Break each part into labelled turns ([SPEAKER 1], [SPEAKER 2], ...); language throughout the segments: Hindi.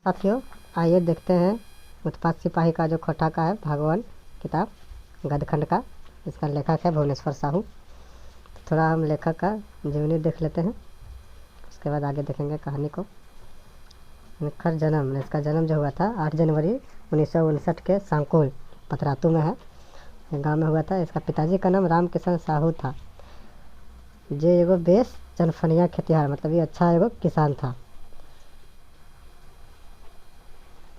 [SPEAKER 1] साथियों, आइए देखते हैं उत्पात सिपाही का जो खोटा का है भागवन किताब गदखंड का। इसका लेखक है भुवनेश्वर साहू। थोड़ा हम लेखक का जीवनी देख लेते हैं, उसके बाद आगे देखेंगे कहानी को। निखर जन्म, इसका जन्म जो हुआ था 8 जनवरी 1959 के सांकुल पतरातू में है, गांव में हुआ था। इसका पिताजी का नाम रामकिशन साहू था। जे एगो बेस चनफनिया खेतिहार, मतलब ये अच्छा एगो किसान था।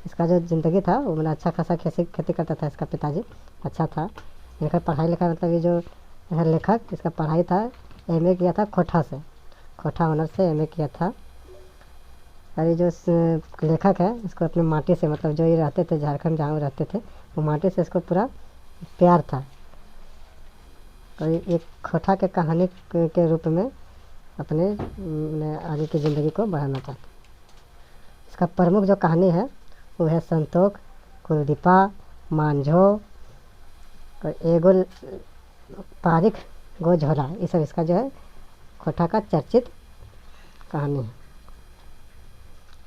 [SPEAKER 1] इसका जो ज़िंदगी था वो मैंने अच्छा खासा खेती करता था। इसका पिताजी अच्छा था। इनका पढ़ाई लिखाई, मतलब ये जो है लेखक, इसका पढ़ाई था एमए किया था खोटा से, खोटा ऑनर से एमए किया था। और ये जो लेखक है इसको अपने माटी से, मतलब जो ये रहते थे झारखंड जहाँ रहते थे, वो माटी से इसको पूरा प्यार था। और ये खोटा के कहानी के रूप में अपने आगे की ज़िंदगी को बढ़ाना चाहता। इसका प्रमुख जो कहानी है वो है संतोष, कुलदीपा, मांझो और एगो पारिक गो झोला। ये सब इसका जो है खोटा का चर्चित कहानी है।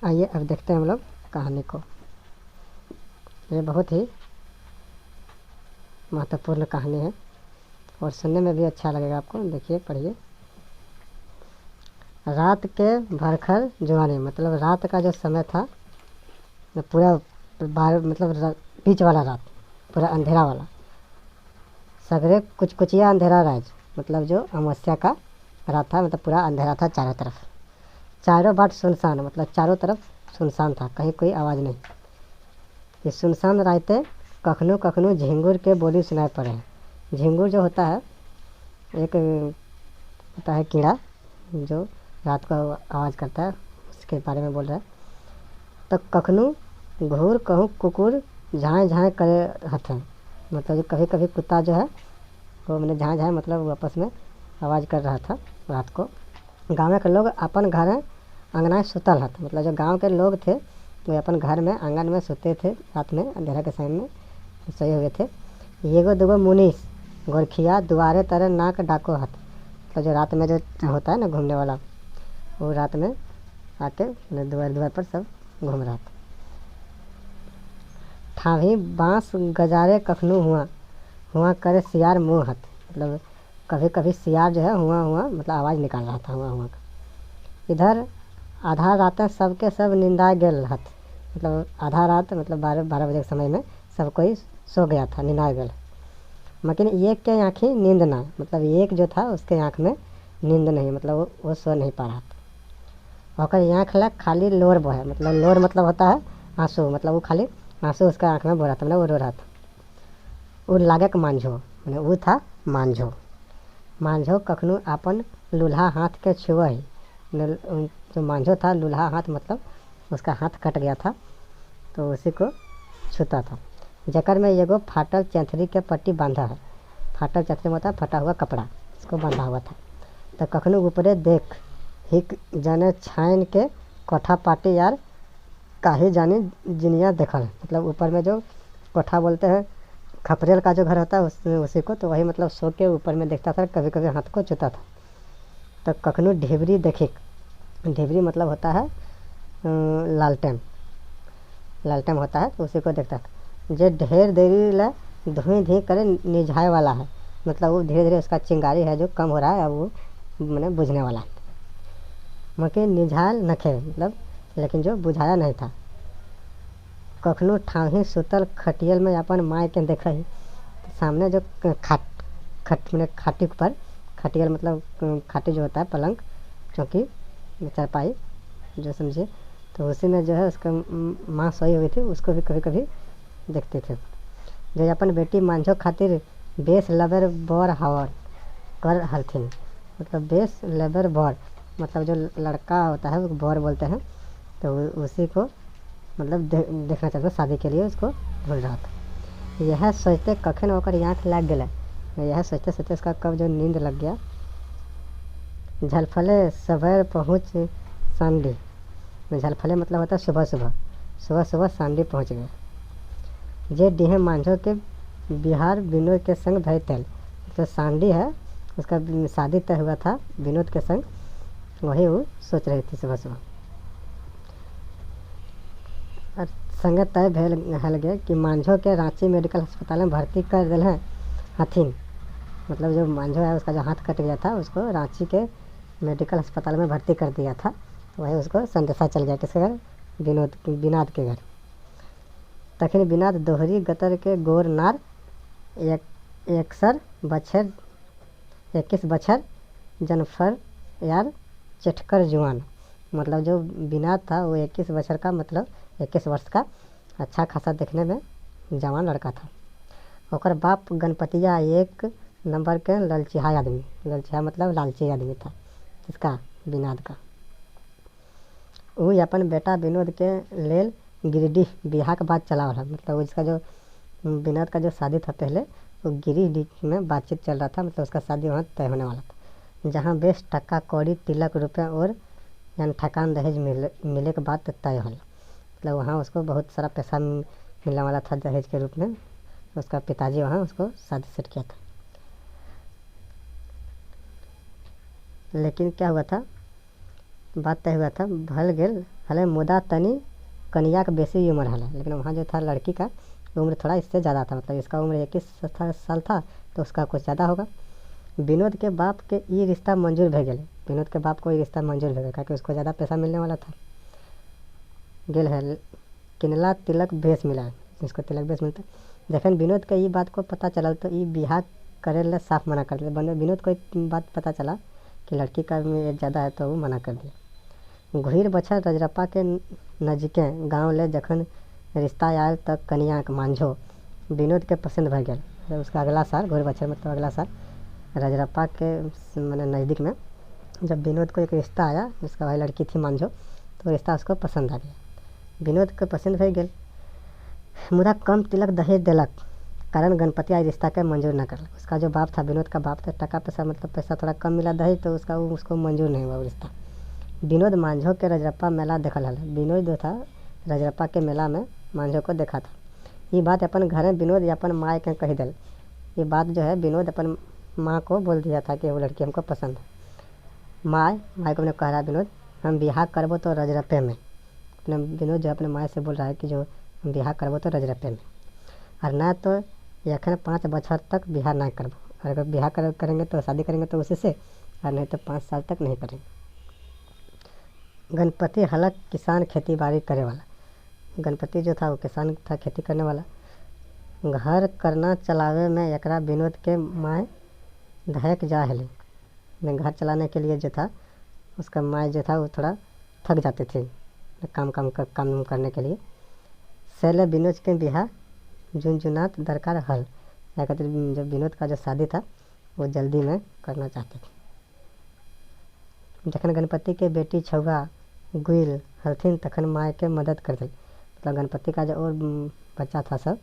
[SPEAKER 1] आइए अब देखते हैं हम लोग कहानी को। ये बहुत ही महत्वपूर्ण कहानी है और सुनने में भी अच्छा लगेगा आपको। देखिए, पढ़िए। रात के भरखर जुआनी, मतलब रात का जो समय था पूरा मतलब बीच वाला रात, पूरा अंधेरा वाला, सगरे कुछ कुचिया अंधेरा राज, मतलब जो अमावस्या का रात था, मतलब पूरा अंधेरा था चारों तरफ। चारों बाट सुनसान, मतलब चारों तरफ सुनसान था, कहीं कोई आवाज़ नहीं। ये सुनसान रायते कखनों कखनों झिंगुर के बोली सुनाई पड़े हैं। झिंगुर जो होता है एक होता है कीड़ा जो रात को आवाज़ करता है, उसके बारे में बोल रहा है। तो कखनों घूर कहूँ कुकुर झाएँ झाएँ करे हथे, मतलब कभी कभी कुत्ता जो है वो मैंने झाएँ झाएँ मतलब वो आपस में आवाज़ कर रहा था रात को। गाँव के लोग अपन घर अंगना सुतल हथ, मतलब जो गांव के लोग थे वो अपन घर में आंगन में सोते थे रात में, अंधेरा के समय में सोए हुए थे। एगो दूगो मुनीस गोरखिया दुआरे तरह नाक डाको हथ, तो जो रात में जो होता है ना घूमने वाला, वो रात में आके द्वार द्वार पर सब घूम रहा था। ठावी बाँस गजारे कखनू हुआ हुआ करे सियार मुँह हथ, मतलब कभी कभी सियार जो है हुआ हुआ मतलब आवाज़ निकाल रहा था हुआ हुआ का। इधर आधा रात सबके सब निंदा गेल हथ, मतलब आधा रात मतलब 12 बजे के समय में सब कोई सो गया था, निंदा गेल। लेकिन एक के आँखी नींद ना, मतलब एक जो था उसके आँख में नींद नहीं, मतलब वो सो नहीं पा रहा था। और आँख लग खाली लोर बहे, मतलब लोर मतलब होता है आंसू, मतलब वो खाली आंसू उसका आँख में बह रहा था, मतलब वो रो रहा था। वो लागे मांझो, मतलब वो था मांझो। मांझो कखनू अपन लूल्हा हाथ के छुआ ही, जो मांझो था लूल्हा हाथ, मतलब उसका हाथ कट गया था तो उसी को छूता था। जकर में एगो फाटल चैथरी के पट्टी बांधा है, फाटल चैथरी में होता है फटा हुआ कपड़ा, इसको बांधा हुआ था। तो कखनू ऊपरे देख हिक जाने छाइन के कोठा पाटी यार काहे जाने जिनिया देखल, मतलब ऊपर में जो कोठा बोलते हैं खपरेल का जो घर होता है उसी को, तो वही मतलब सो के ऊपर में देखता था, कभी कभी हाथ को छूता था। तो कखनू ढेबरी देखे, ढेबरी मतलब होता है लालटेन, लालटेन होता है तो उसी को देखता था। जो ढेर देरी ला धुई धी करे निझाए वाला है, मतलब वो धीरे धीरे उसका चिंगारी है जो कम हो रहा है, अब वो मैंने बुझने वाला है। मके निझाल नखे, मतलब लेकिन जो बुझाया नहीं था। कखनू ठाही सुतल खटियल में अपन माए के देखे ही, सामने जो खट मैंने खाटी पर, खटियल मतलब खाटी जो होता है पलंग चौकी चारपाई जो समझे, तो उसी में जो है उसका माँ सोई हुई थी, उसको भी कभी कभी देखते थे। जो अपन बेटी मांझो खातिर बेस लबर बर हवर कर हलथिन, मतलब बेस लेबर बर मतलब जो लड़का होता है वो बर बोलते हैं, तो उसी को मतलब देखना चाहता था, शादी के लिए उसको ढूंढ रहा था। यह सोचते कखन होकर आँख लग गया, यह सोचते सोचते उसका कब जो नींद लग गया। झलफले सवेर पहुँच सांडी, झलफले मतलब होता है सुबह सुबह, सुबह सुबह सांडी पहुँच गए। जे डीहे मांझो के बिहार विनोद के संग भय तेल, तो सांडी है उसका शादी तय हुआ था विनोद के संग, वही वो सोच रही थी सुबह सुबह। और संगे तय भेल हल गए कि मांझो के रांची मेडिकल अस्पताल में भर्ती कर दिल है हथिन। मतलब जो मांझो है उसका जो हाथ कट गया था उसको रांची के मेडिकल अस्पताल में भर्ती कर दिया था। वहीं उसको संदेशा चल गया किसके घर, विनोद के घर। तखिन विनोद दोहरी गतर के गोर नार 21 बछर जनफर यार चटकर जुआन। मतलब जो विनोद था वो 21 बछर का, मतलब 21 वर्ष का अच्छा खासा देखने में जवान लड़का था। ओकर बाप गणपतिया 1 नंबर के ललचिहा आदमी, ललचिहा मतलब लालची आदमी था इसका विनोद का। वो अपन बेटा विनोद के लेल गिरिडीह बिहार के बात चला रहा। मतलब इसका जो विनोद का जो शादी था पहले वो गिरिडीह में बातचीत चल रहा था। मतलब उसका शादी वहाँ तय होने वाला था, जहाँ बेश टक्का कौड़ी तिलक रुपये और यानी ठकान दहेज मिले के बाद तय हो। मतलब वहाँ उसको बहुत सारा पैसा मिलने वाला था दहेज के रूप में। उसका पिताजी वहाँ उसको शादी सेट किया था। लेकिन क्या हुआ था, बात तय हुआ था भल गेल हले मुदा तनी कन्या का बेसी उम्र हल। लेकिन वहाँ जो था लड़की का उम्र थोड़ा इससे ज़्यादा था। मतलब इसका उम्र 21 साल था तो उसका कुछ ज़्यादा होगा। विनोद के बाप के ये रिश्ता मंजूर भे गए। विनोद के बाप को ये रिश्ता मंजूर भे गया क्योंकि उसको ज़्यादा पैसा मिलने वाला था। गेल है किनला तिलक बेस मिला, जिसको तिलक बेस मिलता। जखन विनोद के ये बात को पता चला तो ये बिहार करे ले साफ मना कर दिया। विनोद को एक बात पता चला कि लड़की का एज ज़्यादा है तो वो मना कर दिया। घुर बछर रजरप्पा के नज़दीके गाँव ले जखन रिश्ता आयल तक कन्या मांझो विनोद के पसंद भे गया। उसका अगला साल घुर बछर मतलब अगला साल रजरप्पा के मैंने नज़दीक में जब विनोद को एक रिश्ता आया, जिसका भाई लड़की थी मांझो, तो रिश्ता उसको पसंद आ गया। विनोद को पसंद भे गया, मुदा कम तिलक दहेज दिलक कारण गणपति आई रिश्ता के मंजूर न कर। उसका जो बाप था, विनोद का बाप था, टका पैसा मतलब पैसा थोड़ा कम मिला दहेज तो उसको मंजूर नहीं हुआ रिश्ता। विनोद मांझो के रजरप्पा मेला देखल हल। विनोद जो था रजरप्पा के मेला में मांझो को देखा था। ये बात अपन घर में विनोद या अपन माँ के कही दिल। ये बात जो है विनोद अपन माँ को बोल दिया था कि वो लड़की हमको पसंद है। माँ को मैंने कह रहा विनोद हम बिहार करबो तो रजरप्पे में। अपने विनोद जो अपने माँ से बोल रहा है कि जो हम बिहार करबो तो रजरप्पे में, और ना तो यखन 5 बछर तक बिहार ना करबो। और अगर बिहार करेंगे तो शादी करेंगे तो उसी से, और नहीं तो 5 साल तक नहीं करेंगे। गणपति हलक किसान खेती बाड़ी करे वाला। गणपति जो था वो किसान था, खेती करने वाला। घर करना चलावे में एकरा विनोद के माँ धैक जा हले। घर चलाने के लिए जो था उसका माँ जो था वो थोड़ा थक जाते थे काम करने के लिए। सैले विनोद के बिहार जुनजुनात दरकार हल। या कहते जब विनोद का जो शादी था वो जल्दी में करना चाहते थे। जखन गणपति के बेटी छुआ गुल हलथिन तखन माँ के मदद कर दिल। मतलब गणपति का जो और बच्चा था, सब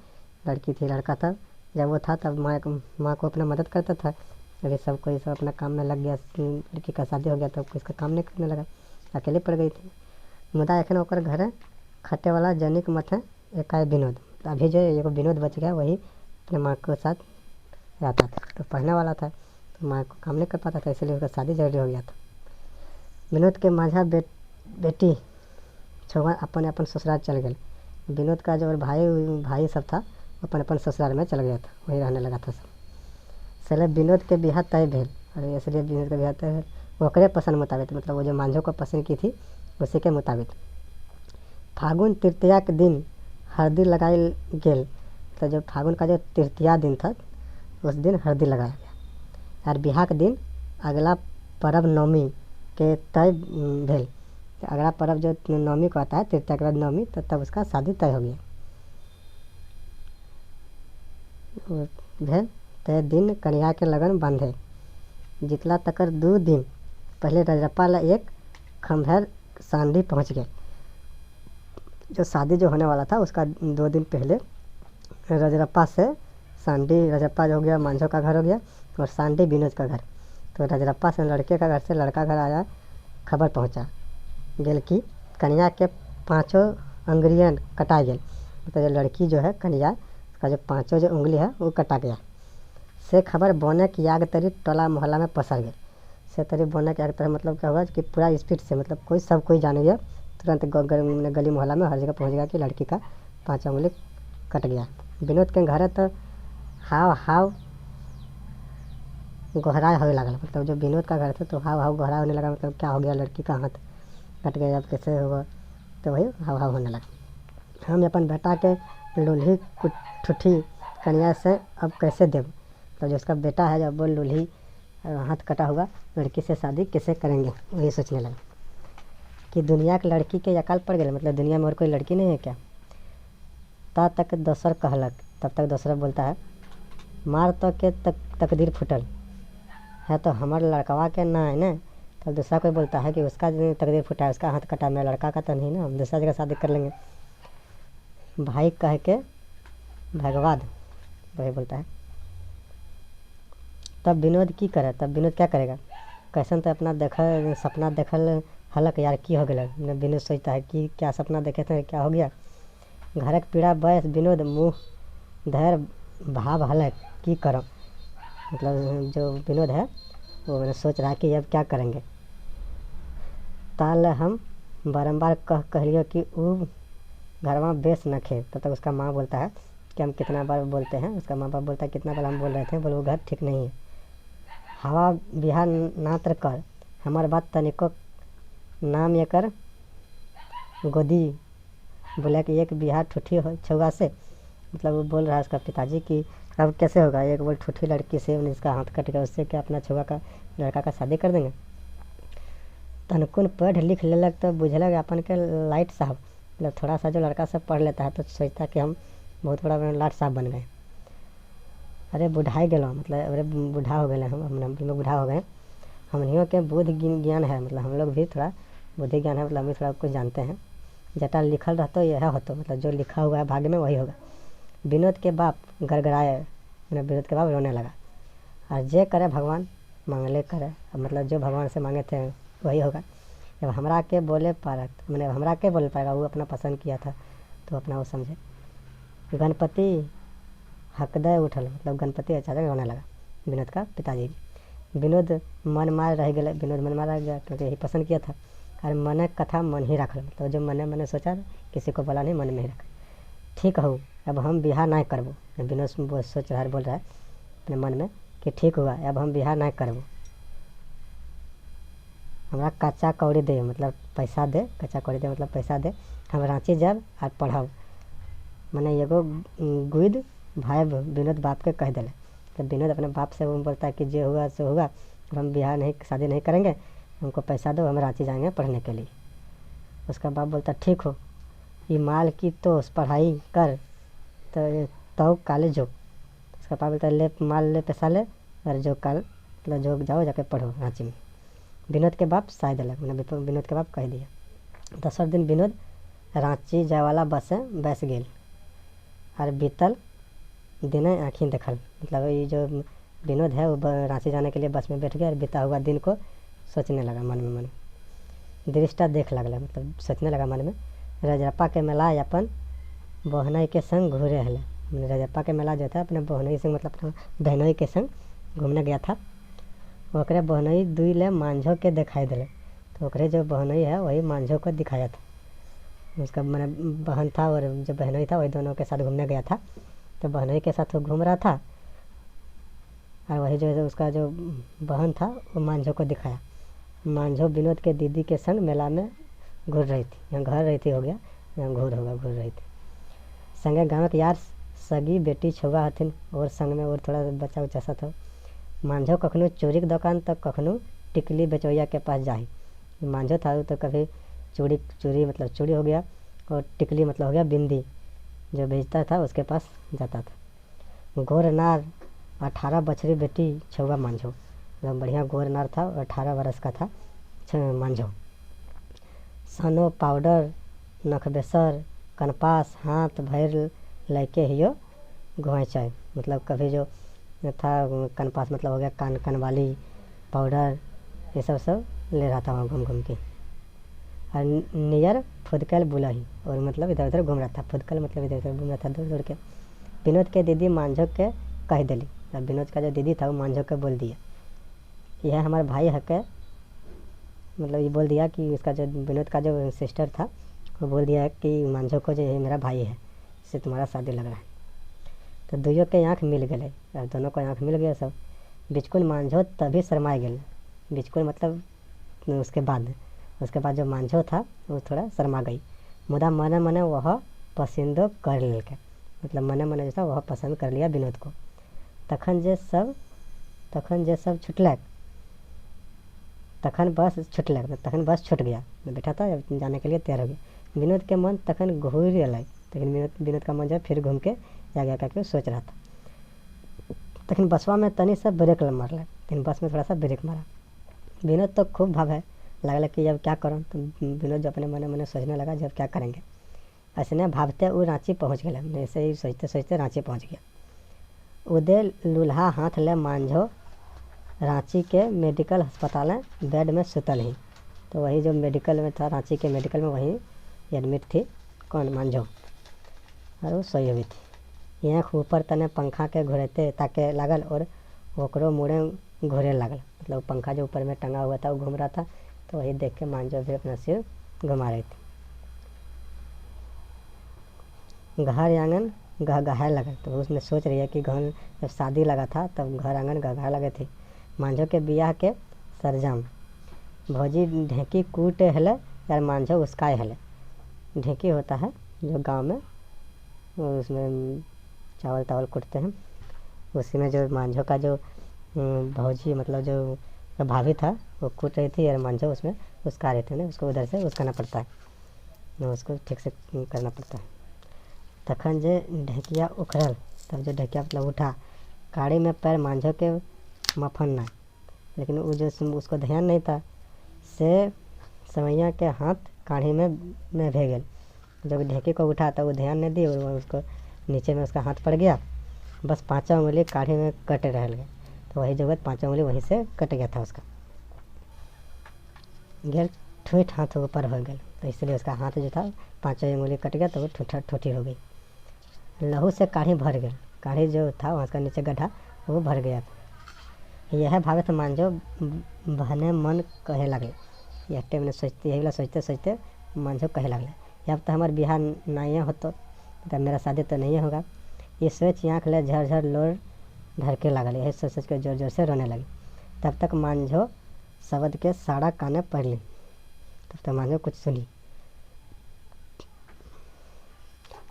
[SPEAKER 1] लड़की थी लड़का था, जब वो था तब माँ को अपना मदद करता था। अभी सब कोई सब अपना काम में लग गया। लड़की का शादी हो गया तब कोई इसका काम नहीं करने लगा, अकेले पड़ गई थी। मुदा एखन ओकर घर खटे वाला जनिक मथे एक आए विनोद। अभी जो एगो विनोद बच गया वही अपने माँ के साथ रहता था। तो पढ़ने वाला था तो माँ को काम नहीं कर पाता था, इसलिए उसका शादी जल्दी हो गया था। विनोद के माझा बेटी छुआ अपन ससुराल चल गए। विनोद का जो भाई सब था अपन ससुराल में चल गया था, वहीं रहने लगा था सब। सैले विनोद के बिहार तय भेल, और इसलिए विनोद के बिहार तय भेल ओकरे पसंद मुताबिक। मतलब वो जो मांझो को पसंद की थी उसी के मुताबिक। फागुन तृतीया के दिन हल्दी लगाई गेल। तो जब फागुन का जो तृतीया दिन था उस दिन हल्दी लगाया गया। और बिहार के दिन अगला पर्व नवमी के तय भेल। अगला पर्व जो नवमी को आता है, तृतीया के बाद नवमी, तो तब उसका शादी तय हो गया भेल। तय दिन कन्या के लगन बांधे। जितला तकर 2 दिन पहले रजरप्पा ला एक खम्भेर सांडी पहुँच गए। जो शादी जो होने वाला था उसका 2 दिन पहले रजरप्पा से सांडी, रजरप्पा जो हो गया मांझो का घर हो गया और सांडी विनोद का घर। तो रजरप्पा से लड़के का घर से लड़का घर आया, खबर पहुंचा गेल कि कन्या के 5 अंगुलियां कटा गए। तो जो लड़की जो है कन्या, उसका जो 5 जो उंगली है वो कटा गया। से खबर बोने की आग तरी टोला मोहल्ला में पसर गई। से तरी बोने की आग तरी मतलब क्या हुआ कि पूरा स्पीड से, मतलब सब कोई जान गया तुरंत गली मोहल्ला में हर जगह पहुँच गया कि लड़की का 5 उंगली कट गया। विनोद के घर तो हाव गोहरा होने लगा। मतलब जो विनोद का घर था तो हाव गोहरा होने लगा। मतलब क्या हो गया, लड़की का हाथ कट गया, अब कैसे होगा, तो वही हाव होने लगा। हम अपन बेटा के लूल्ही ठुठी कन्या से अब कैसे देव। तो जो उसका बेटा है जब वो लूल्ही हाथ कटा हुआ लड़की से शादी कैसे करेंगे, वही सोचने लगा कि दुनिया की लड़की के अकाल पड़ गए। मतलब दुनिया में और कोई लड़की नहीं है क्या। तक दोसर कहलक, तब तक दूसरा बोलता है मार तो के तकदीर फुटल है तो हमारे लड़कवा के ना है ना। तो दूसरा कोई बोलता है कि उसका तकदीर फुटा है, उसका हाथ कटा, मेरा लड़का का तो नहीं ना, हम दूसरा जगह शादी कर लेंगे। भाई कह के भगवाद वही बोलता है। तब विनोद की करे, तब विनोद क्या करेगा। कैसन तो अपना सपना देखल हलक यार की हो गया। विनोद सोचता है कि क्या सपना देखे थे, क्या हो गया। घर के पीड़ा बयस विनोद मुँह धैर्य भाव हलक की करो। मतलब जो विनोद है वो सोच रहा है कि अब क्या करेंगे। ताल हम बारंबार कहलियो कि वो घर में बेस न खे। तब तक उसका माँ बोलता है कि हम कितना बार बोलते हैं। उसका माँ बाप बोलता है कितना बार हम बोल रहे थे, बोले वो घर ठीक नहीं है। हवा बिहार नात्र कर हमार बात तनिको नाम ये कर गोदी। बोला कि एक बिहार ठूठी छुआ से, मतलब वो बोल रहा है उसका पिताजी कि अब कैसे होगा, एक बोल ठूठी लड़की से जिसका हाथ कट गया उससे क्या अपना छुआ का लड़का का शादी कर देंगे। तनकुन पढ़ लिख लेलक तो बुझलक अपन के लाइट साहब। मतलब थोड़ा सा जो लड़का सब पढ़ लेता है तो सोचता कि हम बहुत बड़ा लाट साहब बन गए। अरे बुढ़ाई गलो, मतलब अरे बूढ़ा हो गए, हम लोग बूढ़ा हो गए। हमनियों के बुद्धि ज्ञान है, मतलब हम लोग भी थोड़ा बुद्धि ज्ञान है, मतलब हम भी थोड़ा कुछ जानते हैं। जटा लिखल रहता यह होता, मतलब जो लिखा हुआ है भाग्य में वही होगा। विनोद के बाप गड़गड़ाए, मतलब विनोद के बाप रोने लगा। और जे करे भगवान मांगले करे, मतलब जो भगवान से मांगे थे वही होगा। जब हमरा के बोले पारक, मैंने हमरा के बोले पाएगा, वो अपना पसंद किया था तो अपना वो समझे। गणपति हकदय उठल, मतलब गणपति अचानक रोने लगा विनोद का पिताजी। विनोद मन मार रह गए, विनोद मन मार रह गया क्योंकि यही पसंद किया था। और मन कथा मन ही रखल, मतलब जो मन सोचा किसी को बोला नहीं, मन में ही रखा। ठीक हो अब हम बिहार नहीं करबो। विनोद सोच रहा है, बोल रहा है अपने मन में कि ठीक हुआ अब हम बिहार नहीं करबो। हमारा कच्चा कौड़ी दे, मतलब पैसा दे, कच्चा कौड़ी दे मतलब पैसा दे, हम रांची जब और पढ़ाओ। मैंने एगो गुद भाई विनोद बाप के कह दिले। तो विनोद अपने बाप से वो बोलता है कि जो हुआ सो हुआ, अब हम बिहार नहीं शादी नहीं करेंगे, हमको पैसा दो, हम रांची जाएंगे पढ़ने के लिए। उसका बाप बोलता ठीक हो, ये माल की तो पढ़ाई कर तो काले जो। उसका बाप बोलता ले माल ले पैसा ले और जो कल मतलब जो जाओ जाके पढ़ो रांची में। विनोद के बाप शायद अलग, मतलब विनोद के बाप कह दिया। दूसरा दिन विनोद रांची जाए वाला बस में बैस गेल और बीतल दिन आँखी देखल। मतलब ये जो विनोद है वो रांची जाने के लिए बस में बैठ गया और बीता हुआ दिन को सोचने लगा मन में दृष्टा देख लगल, मतलब सोचने लगा मन में। रजरप्पा के मेला अपन बहनोई के संग घूरे हल। रजरप्पा के मेला जो था अपने बहनोई संग, मतलब अपना बहनोई के संग घूमने गया था। ओकरे बहनोई दुई ले मांझो के दिखाई दिले, तो ओकरे जो बहनोई है वही मांझो को दिखाया था। उसका मैंने बहन था और जो बहनोई था वही दोनों के साथ घूमने गया था। तो बहनोई के साथ वो घूम रहा था और वही जो उसका जो बहन था वो मांझो को दिखाया। मांझो विनोद के दीदी के संग मेला में घूर रही थी, यहाँ घर रही थी हो गया, यहाँ घूर रही थी। संगे गाँव के यार सगी बेटी छुआ हथिन और संग में और थोड़ा बच्चा उच्चा सा था। मांझो कखनों चोरी की दुकान तक कखनों टिकली बेचवैया के पास जाही। मांझो था तो कभी चोरी मतलब चोरी हो गया, और टिकली मतलब हो गया बिंदी, जो बेचता था उसके पास जाता था। गोर नार 18 बछरी बेटी छुआ मांझो, मतलब बढ़िया गोर नार था और 18 बरस का था मांझो। सनो पाउडर नखबेसर कनपास हाथ भैर लेके हियो घुमाचाए, मतलब कभी जो था कनपास मतलब हो गया कनवाली पाउडर ये सब ले रहा था वहाँ घूम घूम के। और नियर फुदकल बुलाही, और मतलब इधर उधर घूम रहा था। फुदकल मतलब इधर उधर घूम रहा था दूर दूर के। विनोद के दीदी मांझो के कह दिली, विनोद का जो दीदी था वो मांझो के बोल दिया यह हमारे भाई है के मतलब ये बोल दिया कि इसका जो विनोद का जो सिस्टर था वो बोल दिया कि मांझो को जो ये मेरा भाई है, इससे तुम्हारा शादी लग रहा है। तो दुइयों के आँख मिल गए, अब दोनों को आँख मिल गया सब। बिचकुल मांझो तभी शर्माए गए। बिचकुल मतलब उसके बाद जो मांझो था वो थोड़ा शर्मा गई। मुदा मने मने वह पसंदो कर लेके, मतलब मने मने जो था वह पसंद कर लिया विनोद को। तखन जे सब छुटलक, तखन बस छूट गया। मैं बैठा था जाने के लिए तैयार हो गया। विनोद के मन तखन घूर अलग, लेकिन विनोद का मन जो फिर घूम के आगे करके सोच रहा था। तखन बसवा में तनी सा ब्रेक मारल, लेकिन बस में थोड़ा सा ब्रेक मारा। विनोद तो खूब भावे लगल कि अब क्या करूँ। तो विनोद जो अपने मने मने सोचने लगा जब क्या करेंगे। ऐसे भावते वो रांची पहुँच गया। ऐसे ही सोचते सोचते रांची पहुँच गया। उदय लूल्हा हाथ ले मांझो रांची के मेडिकल अस्पताल में बेड में सुतल ही। तो वही जो मेडिकल में था, रांची के मेडिकल में वहीं एडमिट थी कौन, मांझो, और वो सोई हुई थी। आँख ऊपर तने पंखा के घुरेते ताके लागल और ओकरो मुड़े घूरे लागल। मतलब पंखा जो ऊपर में टंगा हुआ था वो घूम रहा था, तो वही देख के मांझो भी अपना सिर घुमा रही थी। घर आंगन गहगहाए लगा। तो उसमें सोच रही है कि घर जब शादी लगा था तब घर आंगन गहगहाए लगे थे। मांझो के बियाह के सरजाम भौजी ढेकी कूटे हले यार मांझो उसकाए हले। ढेकी होता है जो गांव में, उसमें चावल तावल कूटते हैं। उसी में जो मांझो का जो भौजी मतलब जो भाभी था वो कूट रही थी और मांझो उसमें उसका रहे थे ना, उसको उधर से उसकाना पड़ता है, उसको ठीक से करना पड़ता है। तखन जे ढेकिया उखड़ल, तब जो ढेकिया मतलब उठा, काड़ी में पैर मांझो के मफन ना, लेकिन वो जो उसको ध्यान नहीं था से समैया के हाथ काढ़ी में भे गए। जब ढेकी को उठा तो वो ध्यान नहीं दी और उसको नीचे में उसका हाथ पड़ गया। बस 5 उंगली काढ़ी में कट रह गए। तो वही जगह 5 उंगली वहीं से कट गया था उसका। घेर ठूठ हाथ ऊपर हो गया, तो इसलिए उसका हाथ जो था 5 उंगली कट गया, तो वो ठूठी हो गई। लहू से काढ़ी भर गई। काढ़ी जो था वहाँ का नीचे गड्ढा वो भर गया था। यह भावे मांझो बहने मन कहे लगे। यह टाइम सोचती यही सोचते सोचते मांझो कहे लगे अब तो हमारे बिहार नहीं हो तो मेरा शादी तो नहीं होगा। ये सोच आँख ले झरझर लोर धड़के लगल। यही सोच सोच के जोर जोर से रोने लगी। तब तक मांझो शब्द के साड़ा काने पढ़ ली। तब तक मांझो कुछ सुनी।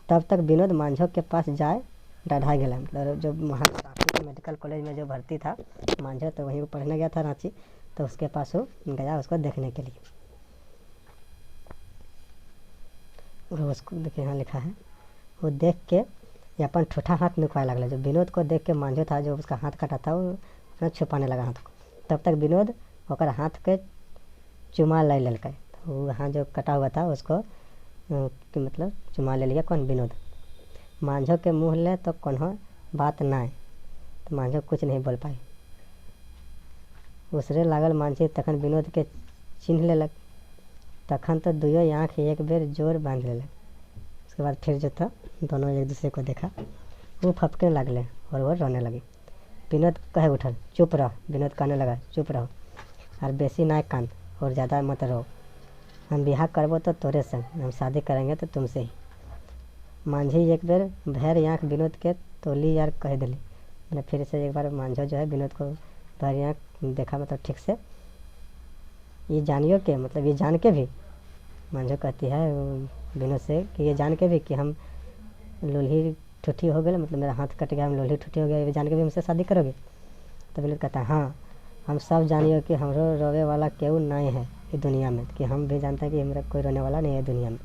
[SPEAKER 1] तब तक विनोद मांझो के पास जाए डढ़ा गया। मतलब जो वहाँ रांची के मेडिकल कॉलेज में जो भर्ती था मांझो, तो वहीं पढ़ने गया था रांची, तो उसके पास वो गया उसको देखने के लिए। वो उसको देखिए यहाँ लिखा है, वो देख के ये अपन ठूठा हाथ नुकवाए लगल। जो विनोद को देख के मांझो था जो उसका हाथ कटा था वो अपना छुपाने लगा हाथ को। तब तक विनोद होकर हाथ के चुमा ले ललक। वो हाथ जो कटा हुआ था उसको मतलब चुमा ले लिया कौन, विनोद। मांझो के मुँह ले तो कौन बात ना है, तो मांझो कुछ नहीं बोल पाई। उसरे लागल मांझी तखन विनोद के चिन्ह लेलक। तखन तो दुइयों आँख एक बेर जोर बांध लेलक। उसके बाद फिर जो था दोनों एक दूसरे को देखा, वो फपकने लगले और वो रोने लगी। विनोद कहे उठल, चुप रह। विनोद कहने लगा, चुप रहो और बेसी ना कान और ज़्यादा मत रहो। हम बिहार करबो तो तोरे संग, हम शादी करेंगे तो तुमसे ही। मांझी एक बेर भैर आँख विनोद के तोली यार कह दिली। मैंने फिर से एक बार मांझो जो है विनोद को भैर आँख देखा, मतलब ठीक से। ये जानियो के मतलब ये जान के भी मांझो कहती है विनोद से कि ये जान के भी कि हम लोली ठूठी हो गए, मतलब मेरा हाथ कट गया, हम लोली ठूठी हो गया, ये जान के भी हमसे शादी करोगे। तो विनोद कहता है हाँ, हम सब जानियो कि हमरो रोवे वाला केहू नहीं है इस दुनिया में, कि हम भी जानते हैं कि हमारा कोई रोने वाला नहीं है दुनिया में।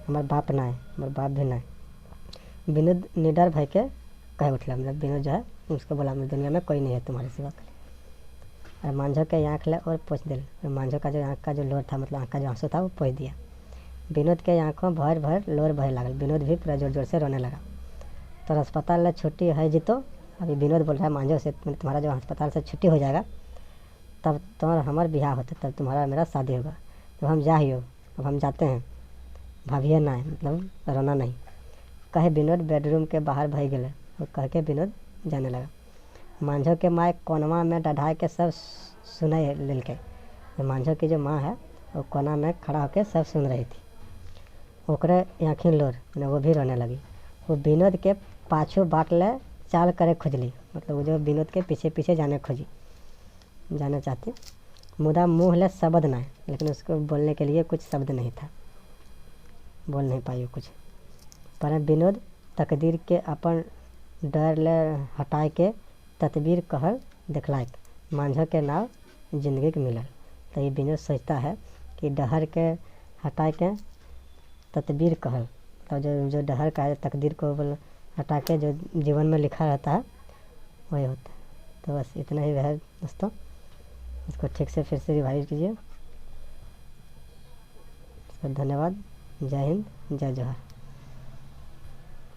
[SPEAKER 1] हमारे बाप ना है, हमारे बाप भी ना है। विनोद निडर भय के कहे उठला, मतलब विनोद जो है उसको बोला मेरी दुनिया में कोई नहीं है तुम्हारे सिवा। और मांझो के आँख ले और पोंछ दिल। और मांझो का जो आँख का जो लोर था, मतलब आँख का जो आंसू था वो पोंछ दिया। विनोद के आँखों भर भर लोर बहे लागल। विनोद भी पूरा जोर जोर से रोने लगा। तो अस्पताल में छुट्टी है जीतो। अभी विनोद बोल रहा है मांझो से, तुम्हारा जो अस्पताल से छुट्टी हो जाएगा तब तुम्हारा हमारा ब्याह होता, तब तुम्हारा मेरा शादी होगा। तो हम जा ही हो, अब हम जाते हैं, भाभिए ना है, मतलब रोना नहीं। कहे विनोद बेडरूम के बाहर भई गए और कह के विनोद जाने लगा। मांझो के माए कोनवा में डढ़ाए के सब सुने लेलके। फिर मांझा की जो माँ है वो कोना में खड़ा होकर सब सुन रही थी। ओकरे आँखिन लोर मैंने वो भी रोने लगी। वो विनोद के पाछू बाट ले चाल करे खुजली, मतलब वो जो विनोद के पीछे पीछे जाना चाहती। मुदा मुँह ले शब्द ना, लेकिन उसको बोलने के लिए कुछ शब्द नहीं था, बोल नहीं पाई वो कुछ। पर विनोद तकदीर के अपन डर ले हटाए के तदबीर कहल दिखलायक मांझा के नाव जिंदगी के मिलल। तो ये विनोद सोचता है कि डहर के हटाए के तदबीर कहल, तो जो डहर का है तकदीर को हटा के जो जीवन में लिखा रहता है वही होता है। तो बस इतना ही है दोस्तों, इसको ठीक से फिर से रिवाइज कीजिए। धन्यवाद। जय हिंद, जय जोहार।